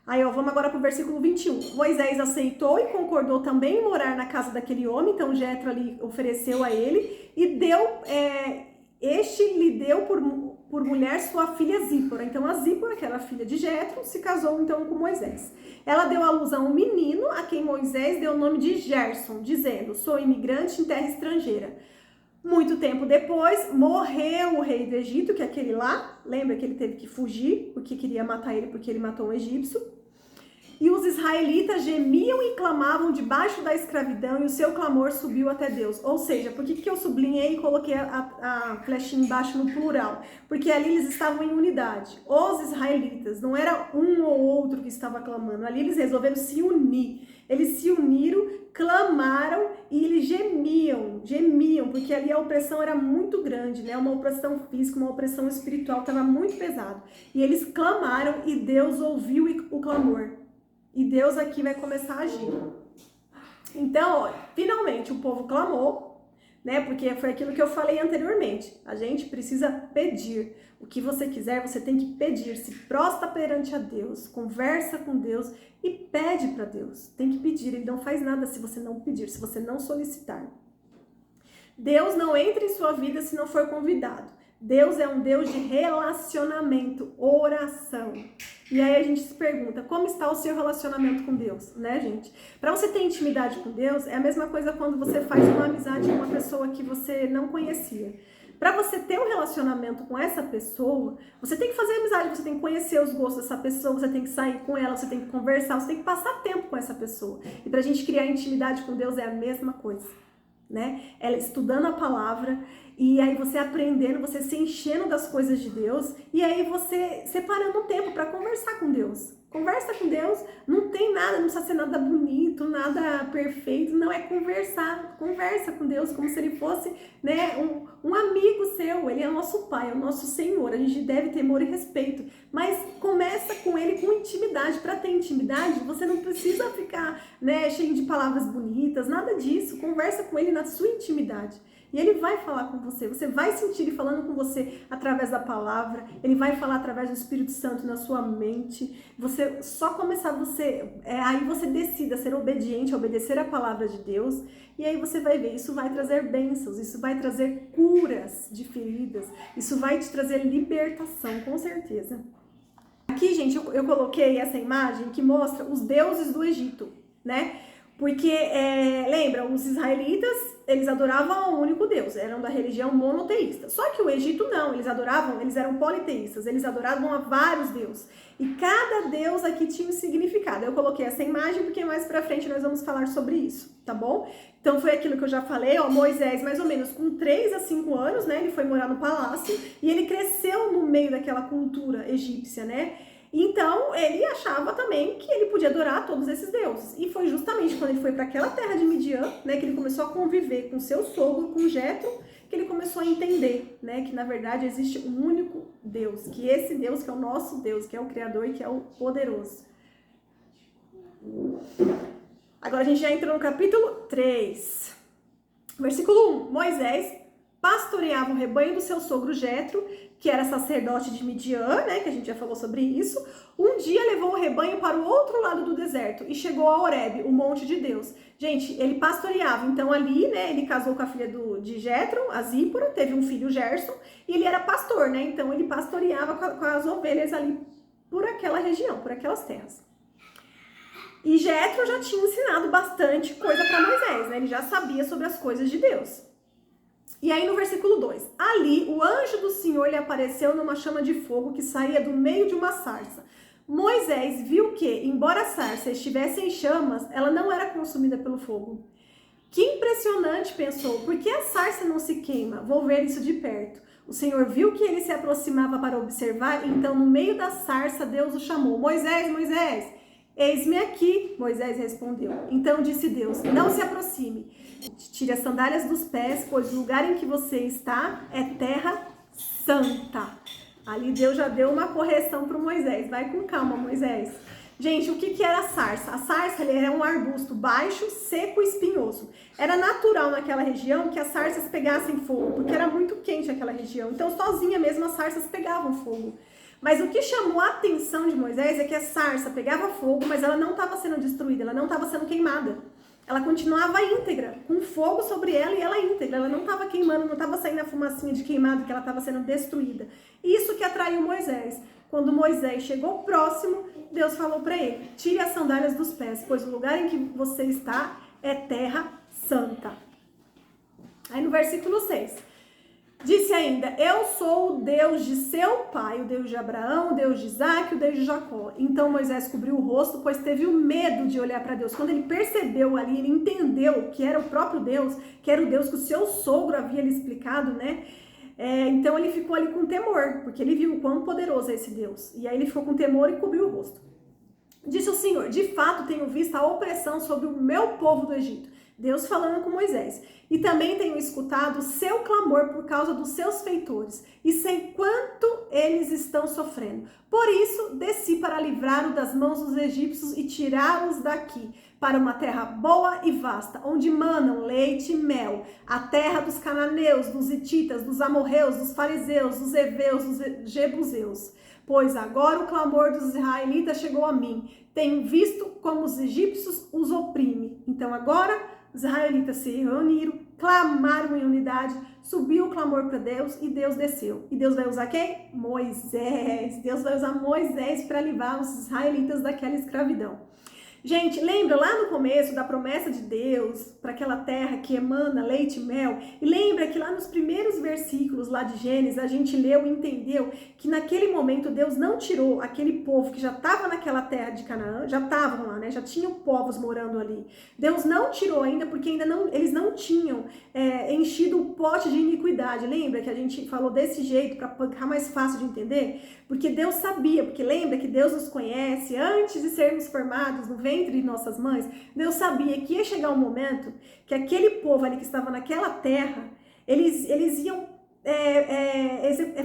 Aí, ó, vamos agora para o versículo 21. Moisés aceitou e concordou também em morar na casa daquele homem, então Jetro ali ofereceu a ele e este lhe deu por mulher sua filha Zípora. Então a Zípora, que era a filha de Jetro, se casou então com Moisés. Ela deu à luz a um menino, a quem Moisés deu o nome de Gerson, dizendo, sou imigrante em terra estrangeira. Muito tempo depois, morreu o rei do Egito, que é aquele lá, lembra que ele teve que fugir, porque queria matar ele, porque ele matou um egípcio. E os israelitas gemiam e clamavam debaixo da escravidão, e o seu clamor subiu até Deus. Ou seja, por que eu sublinhei e coloquei a flechinha embaixo no plural? Porque ali eles estavam em unidade. Os israelitas, não era um ou outro que estava clamando. Ali eles resolveram se unir. Eles se uniram, clamaram e eles gemiam, porque ali a opressão era muito grande, né? Uma opressão física, uma opressão espiritual, estava muito pesado. E eles clamaram e Deus ouviu o clamor. E Deus aqui vai começar a agir. Então, ó, finalmente o povo clamou, né? Porque foi aquilo que eu falei anteriormente. A gente precisa pedir. O que você quiser, você tem que pedir. Se prostra perante a Deus, conversa com Deus e pede para Deus. Tem que pedir. Ele não faz nada se você não pedir, se você não solicitar. Deus não entra em sua vida se não for convidado. Deus é um Deus de relacionamento, oração. E aí a gente se pergunta, como está o seu relacionamento com Deus, né, gente? Para você ter intimidade com Deus, é a mesma coisa quando você faz uma amizade com uma pessoa que você não conhecia. Para você ter um relacionamento com essa pessoa, você tem que fazer amizade, você tem que conhecer os gostos dessa pessoa, você tem que sair com ela, você tem que conversar, você tem que passar tempo com essa pessoa. E pra gente criar intimidade com Deus é a mesma coisa, né? Ela estudando a palavra, e aí você aprendendo, você se enchendo das coisas de Deus, e aí você separando um tempo para conversar com Deus. Conversa com Deus, não tem nada, não precisa ser nada bonito, nada perfeito, não, é conversar. Conversa com Deus como se ele fosse, né, um amigo seu. Ele é o nosso Pai, é o nosso Senhor, a gente deve temor e respeito, mas começa com ele com intimidade. Para ter intimidade, você não precisa ficar, né, cheio de palavras bonitas, nada disso. Conversa com ele na sua intimidade. E ele vai falar com você, você vai sentir ele falando com você através da palavra, ele vai falar através do Espírito Santo na sua mente. Você só começar, aí você decida ser obediente, obedecer a palavra de Deus, e aí você vai ver, isso vai trazer bênçãos, isso vai trazer curas de feridas, isso vai te trazer libertação, com certeza. Aqui, gente, eu coloquei essa imagem que mostra os deuses do Egito, né? Porque, lembra, os israelitas, eles adoravam um único Deus, eram da religião monoteísta. Só que o Egito não, eles eram politeístas, eles adoravam a vários deuses. E cada deus aqui tinha um significado. Eu coloquei essa imagem porque mais pra frente nós vamos falar sobre isso, tá bom? Então foi aquilo que eu já falei, ó, Moisés, mais ou menos com 3 a 5 anos, né, ele foi morar no palácio e ele cresceu no meio daquela cultura egípcia, né? Então, ele achava também que ele podia adorar todos esses deuses. E foi justamente quando ele foi para aquela terra de Midian, né, que ele começou a conviver com seu sogro, com Jetro, que ele começou a entender, né, que na verdade existe um único Deus, que esse Deus que é o nosso Deus, que é o Criador e que é o poderoso. Agora a gente já entra no capítulo 3. Versículo 1. Moisés pastoreava o rebanho do seu sogro Jetro, que era sacerdote de Midian, né, que a gente já falou sobre isso. Um dia levou o rebanho para o outro lado do deserto e chegou a Horebe, o monte de Deus. Gente, ele pastoreava, então ali, né, ele casou com a filha de Jetro, a Zípora, teve um filho, Gerson, e ele era pastor, né, então ele pastoreava com as ovelhas ali por aquela região, por aquelas terras. E Jetro já tinha ensinado bastante coisa para Moisés, né, ele já sabia sobre as coisas de Deus. E aí no versículo 2, ali o anjo do Senhor lhe apareceu numa chama de fogo que saía do meio de uma sarça. Moisés viu que, embora a sarça estivesse em chamas, ela não era consumida pelo fogo. Que impressionante, pensou, por que a sarça não se queima? Vou ver isso de perto. O Senhor viu que ele se aproximava para observar, então no meio da sarça Deus o chamou. Moisés, Moisés, eis-me aqui, Moisés respondeu. Então disse Deus, não se aproxime. Tire as sandálias dos pés, pois o lugar em que você está é terra santa. Ali Deus já deu uma correção para o Moisés. Vai com calma, Moisés. Gente, o que era a sarça? A sarça era um arbusto baixo, seco e espinhoso. Era natural naquela região que as sarças pegassem fogo, porque era muito quente aquela região. Então, sozinha mesmo, as sarças pegavam fogo. Mas o que chamou a atenção de Moisés é que a sarça pegava fogo, mas ela não estava sendo destruída, ela não estava sendo queimada. Ela continuava íntegra, com fogo sobre ela e ela íntegra. Ela não estava queimando, não estava saindo a fumacinha de queimado, que ela estava sendo destruída. Isso que atraiu Moisés. Quando Moisés chegou próximo, Deus falou para ele, tire as sandálias dos pés, pois o lugar em que você está é terra santa. Aí no versículo 6. Disse ainda, eu sou o Deus de seu pai, o Deus de Abraão, o Deus de Isaac, o Deus de Jacó. Então Moisés cobriu o rosto, pois teve o medo de olhar para Deus. Quando ele percebeu ali, ele entendeu que era o próprio Deus, que era o Deus que o seu sogro havia lhe explicado, né? Então ele ficou ali com temor, porque ele viu o quão poderoso é esse Deus. E aí ele ficou com temor e cobriu o rosto. Disse o Senhor, de fato tenho visto a opressão sobre o meu povo do Egito. Deus falando com Moisés. E também tenho escutado o seu clamor por causa dos seus feitores, e sei quanto eles estão sofrendo. Por isso, desci para livrá-lo das mãos dos egípcios e tirá-los daqui, para uma terra boa e vasta, onde manam leite e mel, a terra dos cananeus, dos hititas, dos amorreus, dos fariseus, dos heveus, dos jebuseus. Pois agora o clamor dos israelitas chegou a mim. Tenho visto como os egípcios os oprimem. Então agora os israelitas se reuniram, clamaram em unidade, subiu o clamor para Deus e Deus desceu. E Deus vai usar quem? Moisés. Deus vai usar Moisés para livrar os israelitas daquela escravidão. Gente, lembra lá no começo da promessa de Deus para aquela terra que emana leite e mel? E lembra que lá nos primeiros versículos lá de Gênesis a gente leu e entendeu que naquele momento Deus não tirou aquele povo que já estava naquela terra de Canaã, já estavam lá, né? Já tinham povos morando ali. Deus não tirou ainda porque ainda não, eles não tinham enchido o pote de iniquidade. Lembra que a gente falou desse jeito para ficar mais fácil de entender? Porque Deus sabia, porque lembra que Deus nos conhece antes de sermos formados no ventre de nossas mães. Deus sabia que ia chegar um momento que aquele povo ali que estava naquela terra, eles iam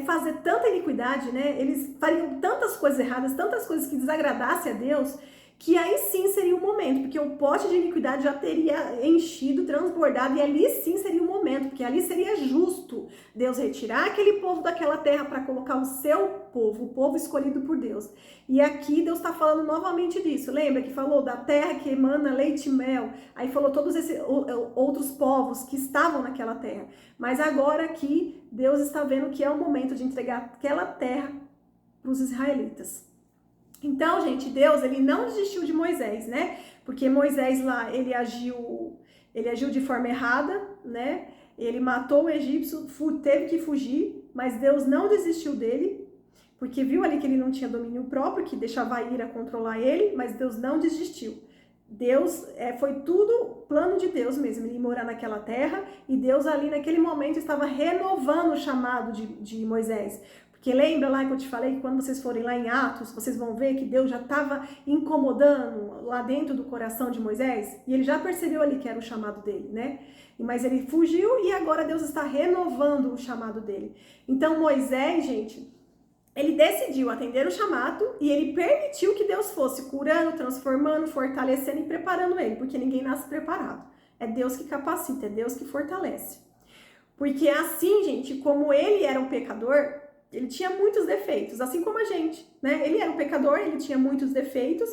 fazer tanta iniquidade, né? Eles fariam tantas coisas erradas, tantas coisas que desagradassem a Deus, que aí sim seria o momento, porque o pote de iniquidade já teria enchido, transbordado, e ali sim seria o momento, porque ali seria justo Deus retirar aquele povo daquela terra para colocar o seu povo, o povo escolhido por Deus. E aqui Deus está falando novamente disso. Lembra que falou da terra que emana leite e mel, aí falou todos esses outros povos que estavam naquela terra. Mas agora aqui Deus está vendo que é o momento de entregar aquela terra para os israelitas. Então, gente, Deus, ele não desistiu de Moisés, né? Porque Moisés lá, ele agiu de forma errada, né? Ele matou o egípcio, teve que fugir, mas Deus não desistiu dele, porque viu ali que ele não tinha domínio próprio, que deixava a ira controlar ele, mas Deus não desistiu. Deus, foi tudo plano de Deus mesmo, ele morar naquela terra, e Deus ali naquele momento estava renovando o chamado de Moisés. Porque lembra lá que eu te falei que quando vocês forem lá em Atos, vocês vão ver que Deus já estava incomodando lá dentro do coração de Moisés, e ele já percebeu ali que era o chamado dele, né? Mas ele fugiu e agora Deus está renovando o chamado dele. Então Moisés, gente, ele decidiu atender o chamado e ele permitiu que Deus fosse curando, transformando, fortalecendo e preparando ele, porque ninguém nasce preparado. É Deus que capacita, é Deus que fortalece. Porque assim, gente, como ele era um pecador, ele tinha muitos defeitos, assim como a gente, né? Ele era um pecador, ele tinha muitos defeitos,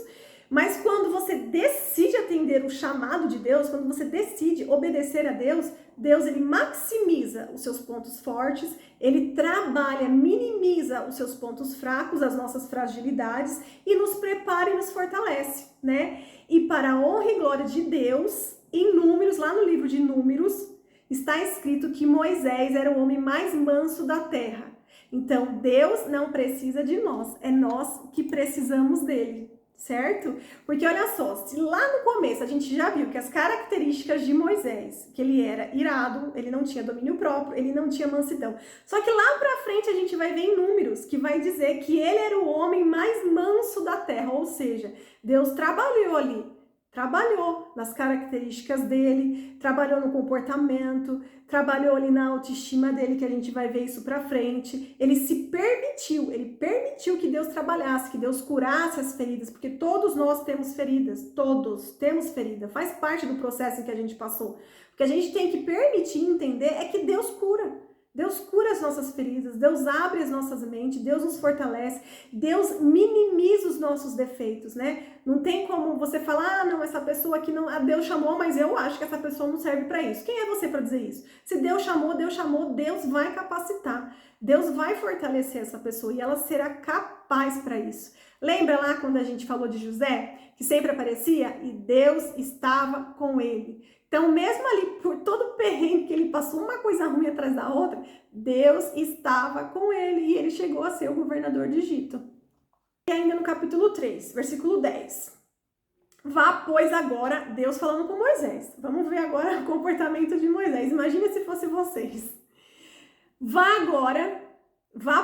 mas quando você decide atender o chamado de Deus, quando você decide obedecer a Deus, Deus, ele maximiza os seus pontos fortes, ele trabalha, minimiza os seus pontos fracos, as nossas fragilidades, e nos prepara e nos fortalece, né? E para a honra e glória de Deus, em Números, lá no livro de Números, está escrito que Moisés era o homem mais manso da terra. Então, Deus não precisa de nós, é nós que precisamos dele, certo? Porque olha só, se lá no começo a gente já viu que as características de Moisés, que ele era irado, ele não tinha domínio próprio, ele não tinha mansidão. Só que lá pra frente a gente vai ver em Números, que vai dizer que ele era o homem mais manso da terra, ou seja, Deus trabalhou ali. Trabalhou nas características dele, trabalhou no comportamento, trabalhou ali na autoestima dele, que a gente vai ver isso pra frente. Ele permitiu que Deus trabalhasse, que Deus curasse as feridas, porque todos nós temos feridas, todos temos ferida, faz parte do processo que a gente passou. O que a gente tem que permitir entender é que Deus cura. Deus cura as nossas feridas, Deus abre as nossas mentes, Deus nos fortalece, Deus minimiza os nossos defeitos, né? Não tem como você falar, não, essa pessoa aqui não, Deus chamou, mas eu acho que essa pessoa não serve para isso. Quem é você para dizer isso? Se Deus chamou, Deus vai capacitar, Deus vai fortalecer essa pessoa e ela será capaz para isso. Lembra lá quando a gente falou de José, que sempre aparecia e Deus estava com ele? Então, mesmo ali, por todo o perrengue que ele passou, uma coisa ruim atrás da outra, Deus estava com ele e ele chegou a ser o governador de Egito. E ainda no capítulo 3, versículo 10. Vá, pois, agora, Deus falando com Moisés. Vamos ver agora o comportamento de Moisés. Imagina se fosse vocês. Vá,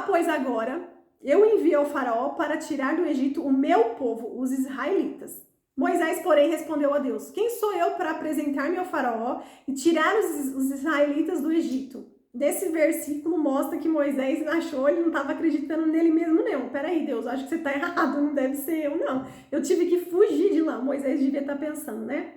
pois, agora, eu envio ao faraó para tirar do Egito o meu povo, os israelitas. Moisés, porém, respondeu a Deus: quem sou eu para apresentar-me ao faraó e tirar os israelitas do Egito? Desse versículo mostra que Moisés achou, ele não estava acreditando nele mesmo, não. Peraí, Deus, acho que você está errado, não deve ser eu, não. Eu tive que fugir de lá. Moisés devia estar pensando, né?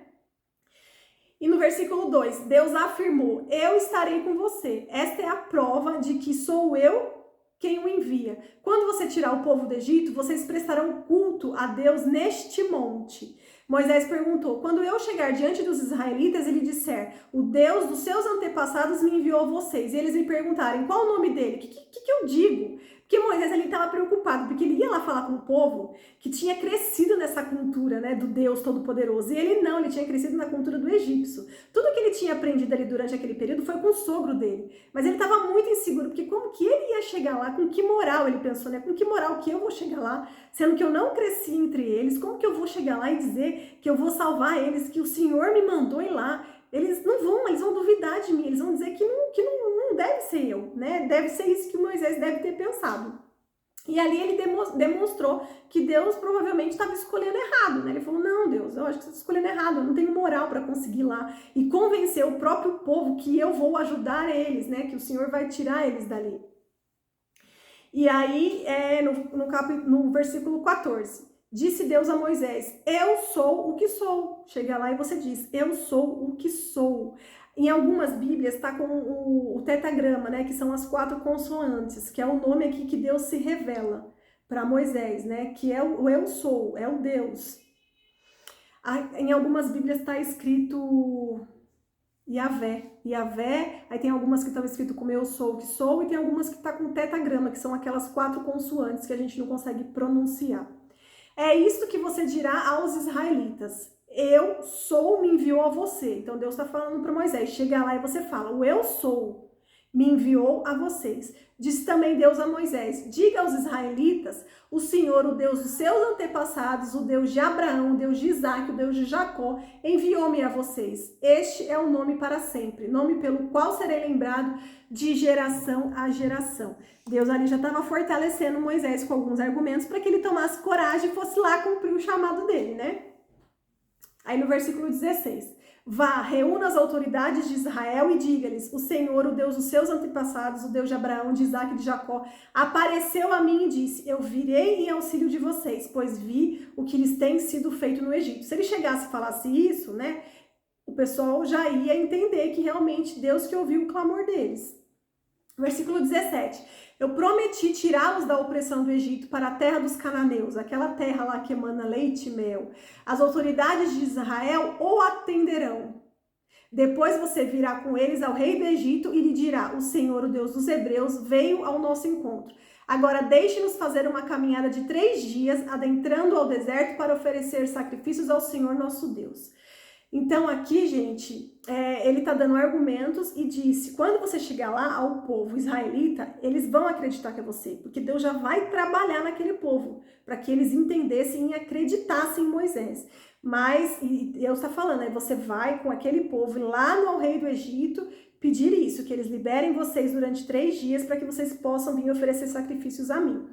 E no versículo 2, Deus afirmou: eu estarei com você. Esta é a prova de que sou eu quem o envia. Quando você tirar o povo do Egito, vocês prestarão culto a Deus neste monte. Moisés perguntou: quando eu chegar diante dos israelitas e lhe disser, o Deus dos seus antepassados me enviou a vocês, e eles me perguntarem qual o nome dele, o que eu digo? Porque Moisés estava preocupado, porque ele ia lá falar com o povo que tinha crescido nessa cultura, né, do Deus Todo-Poderoso. E ele não, ele tinha crescido na cultura do egípcio. Tudo que ele tinha aprendido ali durante aquele período foi com o sogro dele. Mas ele estava muito inseguro, porque como que ele ia chegar lá? Com que moral, ele pensou, né? Com que moral que eu vou chegar lá? Sendo que eu não cresci entre eles, como que eu vou chegar lá e dizer que eu vou salvar eles, que o Senhor me mandou ir lá? Eles vão duvidar de mim, eles vão dizer que não deve ser eu, né? Deve ser isso que Moisés deve ter pensado. E ali ele demonstrou que Deus provavelmente estava escolhendo errado, né? Ele falou: não, Deus, eu acho que você está escolhendo errado, eu não tenho moral para conseguir lá. E convencer o próprio povo que eu vou ajudar eles, né? Que o Senhor vai tirar eles dali. E aí, no versículo 14, disse Deus a Moisés: eu sou o que sou. Chega lá e você diz: eu sou o que sou. Em algumas Bíblias está com o tetagrama, né, que são as 4 consoantes, que é o nome aqui que Deus se revela para Moisés, né, que é o eu sou, é o Deus. Em algumas Bíblias está escrito Yahvé, aí tem algumas que estão escrito como eu sou o que sou, e tem algumas que está com tetagrama, que são aquelas 4 consoantes que a gente não consegue pronunciar. É isso que você dirá aos israelitas: eu sou me enviou a você. Então Deus está falando para Moisés, chega lá e você fala: o eu sou me enviou a vocês. Disse também Deus a Moisés: diga aos israelitas, o Senhor, o Deus dos seus antepassados, o Deus de Abraão, o Deus de Isaac, o Deus de Jacó, enviou-me a vocês. Este é o nome para sempre, nome pelo qual serei lembrado de geração a geração. Deus ali já estava fortalecendo Moisés com alguns argumentos para que ele tomasse coragem e fosse lá cumprir o chamado dele, né? Aí no versículo 16, vá, reúna as autoridades de Israel e diga-lhes: o Senhor, o Deus dos seus antepassados, o Deus de Abraão, de Isaac e de Jacó, apareceu a mim e disse: eu virei em auxílio de vocês, pois vi o que lhes tem sido feito no Egito. Se ele chegasse e falasse isso, né, o pessoal já ia entender que realmente Deus que ouviu o clamor deles. Versículo 17, eu prometi tirá-los da opressão do Egito para a terra dos cananeus, aquela terra lá que emana leite e mel. As autoridades de Israel o atenderão. Depois você virá com eles ao rei do Egito e lhe dirá: o Senhor, o Deus dos hebreus, veio ao nosso encontro. Agora deixe-nos fazer uma caminhada de 3 dias, adentrando ao deserto para oferecer sacrifícios ao Senhor nosso Deus. Então aqui, gente, ele está dando argumentos e disse: quando você chegar lá ao povo israelita, eles vão acreditar que é você, porque Deus já vai trabalhar naquele povo, para que eles entendessem e acreditassem em Moisés. Mas, e Deus está falando, aí você vai com aquele povo lá no rei do Egito, pedir isso, que eles liberem vocês durante 3 dias, para que vocês possam vir oferecer sacrifícios a mim.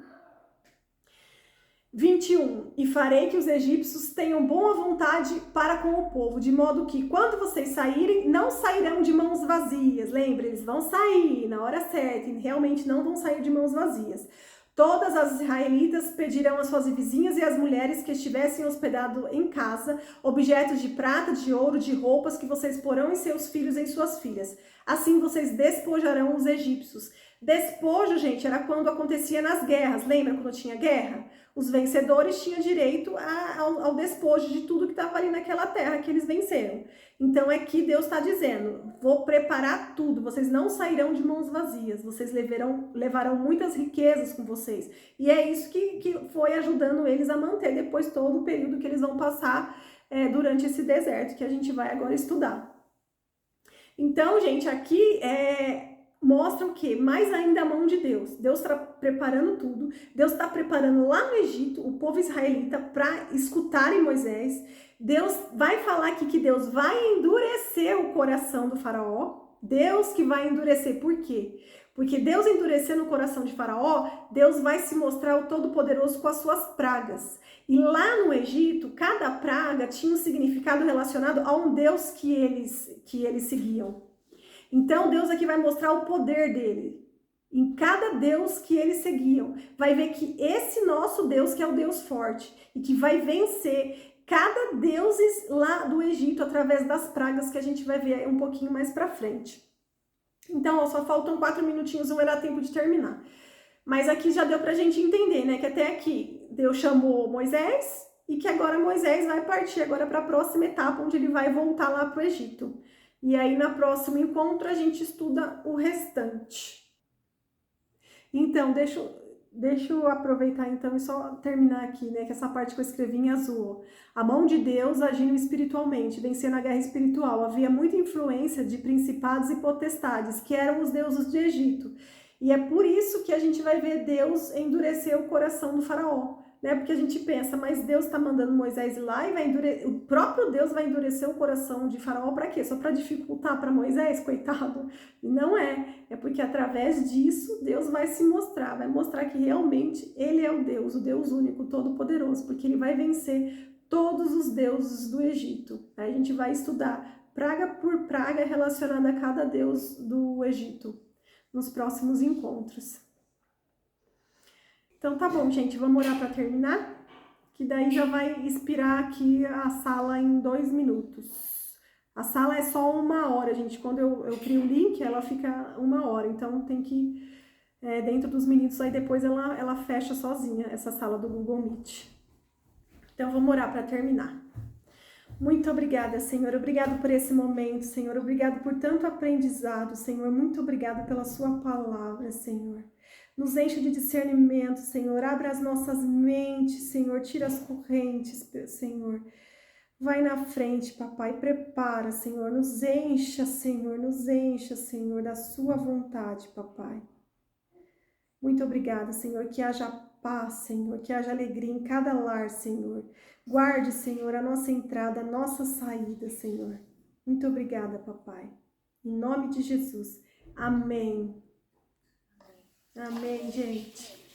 21, e farei que os egípcios tenham boa vontade para com o povo, de modo que quando vocês saírem, não sairão de mãos vazias. Lembre, eles vão sair na hora certa e realmente não vão sair de mãos vazias. Todas as israelitas pedirão às suas vizinhas e às mulheres que estivessem hospedados em casa objetos de prata, de ouro, de roupas que vocês porão em seus filhos e em suas filhas. Assim vocês despojarão os egípcios. Despojo, gente, era quando acontecia nas guerras. Lembra quando tinha guerra? Os vencedores tinham direito ao despojo de tudo que estava ali naquela terra que eles venceram. Então é que Deus está dizendo: vou preparar tudo, vocês não sairão de mãos vazias, vocês levarão muitas riquezas com vocês. E é isso que foi ajudando eles a manter depois todo o período que eles vão passar durante esse deserto, que a gente vai agora estudar. Então, gente, aqui mostra o quê? Mais ainda a mão de Deus. Deus está preparando tudo. Deus está preparando lá no Egito o povo israelita para escutarem Moisés. Deus vai falar aqui que Deus vai endurecer o coração do faraó. Deus que vai endurecer. Por quê? Porque Deus endurecendo o coração de Faraó, Deus vai se mostrar o Todo-Poderoso com as suas pragas. E lá no Egito, cada praga tinha um significado relacionado a um Deus que eles seguiam. Então Deus aqui vai mostrar o poder dele. Em cada Deus que eles seguiam, vai ver que esse nosso Deus, que é o Deus forte, e que vai vencer cada Deus lá do Egito através das pragas que a gente vai ver um pouquinho mais pra frente. Então, ó, só faltam 4 minutinhos, não vai dar tempo de terminar. Mas aqui já deu pra gente entender, né? Que até aqui Deus chamou Moisés e que agora Moisés vai partir agora para a próxima etapa, onde ele vai voltar lá pro Egito. E aí, no próximo encontro, a gente estuda o restante. Então, deixa eu aproveitar então e só terminar aqui, né? Que essa parte que eu escrevi em azul. A mão de Deus agindo espiritualmente, vencendo a guerra espiritual. Havia muita influência de principados e potestades, que eram os deuses de Egito. E é por isso que a gente vai ver Deus endurecer o coração do faraó, né? Porque a gente pensa, mas Deus está mandando Moisés ir lá e o próprio Deus vai endurecer o coração de faraó para quê? Só para dificultar para Moisés, coitado? E não é. É porque através disso Deus vai se mostrar, vai mostrar que realmente Ele é o Deus único, todo-poderoso, porque Ele vai vencer todos os deuses do Egito. Aí a gente vai estudar praga por praga relacionada a cada deus do Egito nos próximos encontros. Então tá bom, gente, vamos orar para terminar? Que daí já vai expirar aqui a sala em 2 minutos. A sala é só 1 hora, gente. Quando eu crio o link, ela fica 1 hora. Então tem que, dentro dos minutos, aí depois ela fecha sozinha, essa sala do Google Meet. Então vamos orar para terminar. Muito obrigada, Senhor. Obrigado por esse momento, Senhor. Obrigado por tanto aprendizado, Senhor. Muito obrigada pela sua palavra, Senhor. Nos enche de discernimento, Senhor. Abra as nossas mentes, Senhor. Tira as correntes, Senhor. Vai na frente, papai. Prepara, Senhor. Nos encha, Senhor. Nos encha, Senhor, da sua vontade, papai. Muito obrigada, Senhor. Que haja paz, Senhor. Que haja alegria em cada lar, Senhor. Guarde, Senhor, a nossa entrada, a nossa saída, Senhor. Muito obrigada, papai. Em nome de Jesus. Amém. Amém, gente.